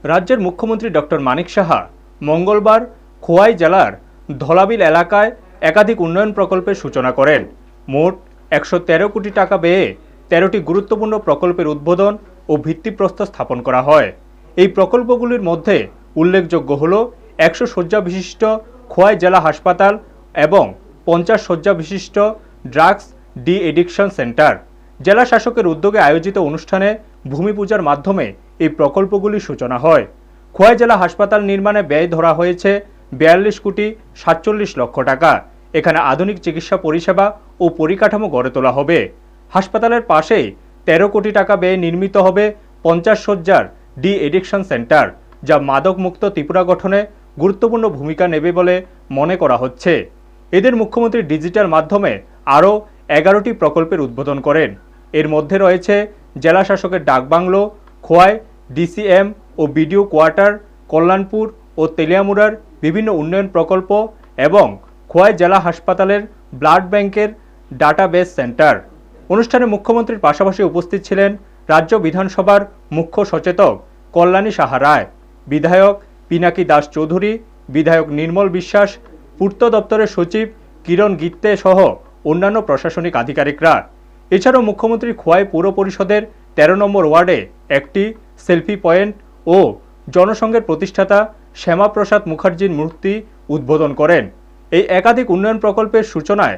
রাজ্যের মুখ্যমন্ত্রী ডক্টর মানিক সাহা মঙ্গলবার খোয়াই জেলার ধলাবিল এলাকায় একাধিক উন্নয়ন প্রকল্পের সূচনা করেন। মোট 113 কোটি টাকা ব্যয়ে 13টি গুরুত্বপূর্ণ প্রকল্পের উদ্বোধন ও ভিত্তিপ্রস্তর স্থাপন করা হয়। এই প্রকল্পগুলির মধ্যে উল্লেখযোগ্য হল 100 শয্যা বিশিষ্ট খোয়াই জেলা হাসপাতাল এবং 50 শয্যা বিশিষ্ট ড্রাগস ডি এডিকশন সেন্টার। জেলা শাসকের উদ্যোগে আয়োজিত অনুষ্ঠানে ভূমি পূজার মাধ্যমে এই প্রকল্পগুলির সূচনা হয়। খোয়াই জেলা হাসপাতাল নির্মাণে ব্যয় ধরা হয়েছে 42 কোটি 47 লক্ষ টাকা। এখানে আধুনিক চিকিৎসা পরিষেবা ও পরিকাঠামো গড়ে তোলা হবে। হাসপাতালের পাশেই 13 কোটি টাকা ব্যয়ে নির্মিত হবে 50 শয্যার ডি এডিকশন সেন্টার, যা মাদক মুক্ত ত্রিপুরা গঠনে গুরুত্বপূর্ণ ভূমিকা নেবে বলে মনে করা হচ্ছে। এদের মুখ্যমন্ত্রী ডিজিটাল মাধ্যমে আরও 11টি প্রকল্পের উদ্বোধন করেন। এর মধ্যে রয়েছে জেলা শাসকের ডাকবাংলো, খোয়াই ডিসিএম ও বিডিও কোয়ার্টার, কল্যাণপুর ও তেলিয়ামুড়ার বিভিন্ন উন্নয়ন প্রকল্প এবং খোয়াই জেলা হাসপাতালের ব্লাড ব্যাংকের ডাটাবেস সেন্টার। অনুষ্ঠানে মুখ্যমন্ত্রীর পাশাপাশি উপস্থিত ছিলেন রাজ্য বিধানসভার মুখ্য সচেতক কল্যাণী সাহা রায়, বিধায়ক পিনাকি দাস চৌধুরী, বিধায়ক নির্মল বিশ্বাস, পূর্ত দপ্তরের সচিব কিরণ গিত্তে সহ অন্যান্য প্রশাসনিক আধিকারিকরা। এছাড়াও মুখ্যমন্ত্রী খোয়াই পৌর পরিষদের 13 নম্বর ওয়ার্ডে একটি সেলফি পয়েন্ট ও জনসংঘের প্রতিষ্ঠাতা শ্যামাপ্রসাদ মুখার্জির মূর্তি উদ্বোধন করেন। এই একাধিক উন্নয়ন প্রকল্পের সূচনায়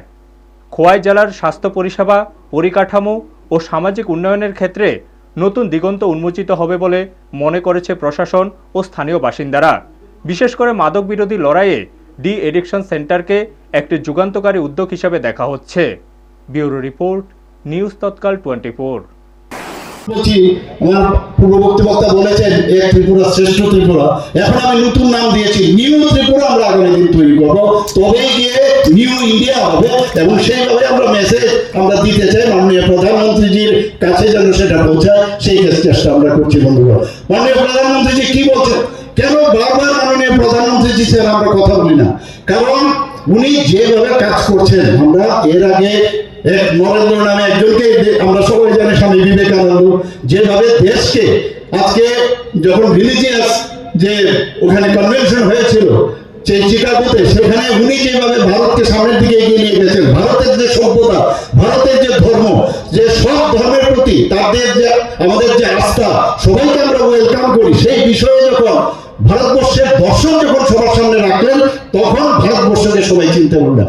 খোয়াই জেলার স্বাস্থ্য পরিষেবা, পরিকাঠামো ও সামাজিক উন্নয়নের ক্ষেত্রে নতুন দিগন্ত উন্মোচিত হবে বলে মনে করেছে প্রশাসন ও স্থানীয় বাসিন্দারা। বিশেষ করে মাদক বিরোধী লড়াইয়ে ডি এডিকশন সেন্টারকে একটি যুগান্তকারী উদ্যোগ হিসেবে দেখা হচ্ছে। ব্যুরো রিপোর্ট, নিউজ তৎকাল 24। বলছি, আমার পূর্ববর্তী বক্তা বলেছেন এক ত্রিপুরা শ্রেষ্ঠ ত্রিপুরা। এখন আমি নতুন নাম দিয়েছি নিউ ত্রিপুরা। আমরা আগামী দিন তৈরি করবো, তবেই গিয়ে নিউ ইন্ডিয়া হবে। এবং সেইভাবে আমরা মেসেজ আমরা দিতে চাই মাননীয় প্রধানমন্ত্রীজির কাছে, যেন সেটা পৌঁছায়, সেই চেষ্টা আমরা করছি। বন্ধুরা, মাননীয় প্রধানমন্ত্রীজি কি বলছেন, কেন বারবার মাননীয় প্রধানমন্ত্রীজি স্যার আমরা কথা বলি না? কারণ উনি যেভাবে কাজ করছেন, আমরা এর আগে এক নরেন্দ্র নামে একজনকে আমরা সবাই জানি, স্বামী বিবেকানন্দ, যেভাবে দেশকে আজকে যখন রিলিজিয়াস যে ওখানে কনভেনশন হয়েছিল সেই চিকাগোতে, সেখানে উনি যেভাবে ভারতকে সামনের দিকে এগিয়ে নিয়ে গেছেন, ভারতের যে সভ্যতা, ভারতের যে ধর্ম, যে সব ধর্মের প্রতি তাদের যে আমাদের যে আস্থা, সবাইকে আমরা ওয়েলকাম করি, সেই বিষয়ে যখন ভারতবর্ষের দর্শন যখন সবার সামনে রাখলেন, তখন ভারতবর্ষকে সবাই চিনতে পারলেন।